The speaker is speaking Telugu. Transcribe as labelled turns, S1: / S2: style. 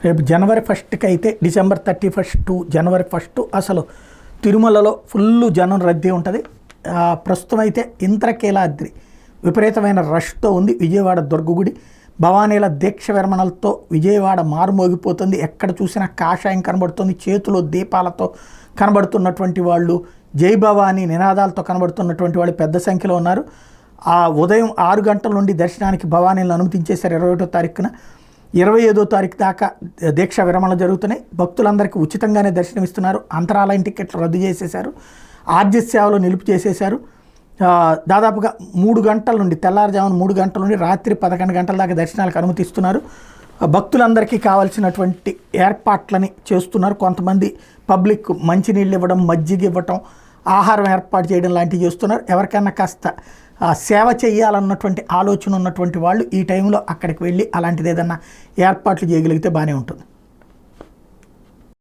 S1: రేపు జనవరి 1కి అయితే డిసెంబర్ 31 టు జనవరి 1 అసలు తిరుమలలో ఫుల్ జనం రద్దీ ఉంటుంది. ప్రస్తుతం అయితే ఇంద్రకీలాద్రి విపరీతమైన రష్తో ఉంది. విజయవాడ దుర్గగుడి భవానీల దీక్ష విరమణలతో విజయవాడ మారుమోగిపోతుంది. ఎక్కడ చూసినా కాషాయం కనబడుతుంది. చేతిలో దీపాలతో కనబడుతున్నటువంటి వాళ్ళు, జై భవానీ నినాదాలతో కనబడుతున్నటువంటి వాళ్ళు పెద్ద సంఖ్యలో ఉన్నారు. ఉదయం 6 గంటల నుండి దర్శనానికి భవానీలను అనుమతించేశారు. 21వ తారీఖున 25వ తారీఖు దాకా దీక్ష విరమణ జరుగుతున్నాయి. భక్తులందరికీ ఉచితంగానే దర్శనమిస్తున్నారు. అంతరాలయం టికెట్లు రద్దు చేసేశారు. ఆర్జీ సేవలు నిలుపు చేసేశారు. దాదాపుగా 3 గంటల నుండి తెల్లారుజామున 3 గంటల నుండి రాత్రి 11 గంటల దాకా దర్శనాలకు అనుమతిస్తున్నారు. భక్తులందరికీ కావాల్సినటువంటి ఏర్పాట్లని చేస్తున్నారు. కొంతమంది పబ్లిక్ మంచినీళ్ళు ఇవ్వడం, మజ్జిగ ఇవ్వటం, ఆహారం ఏర్పాటు చేయడం లాంటివి చేస్తున్నారు. ఎవరికైనా కాస్త సేవ చేయాలన్నటువంటి ఆలోచన ఉన్నటువంటి వాళ్ళు ఈ టైంలో అక్కడికి వెళ్ళి అలాంటిది ఏదన్నా ఏర్పాట్లు చేయగలిగితే బాగానే ఉంటుంది.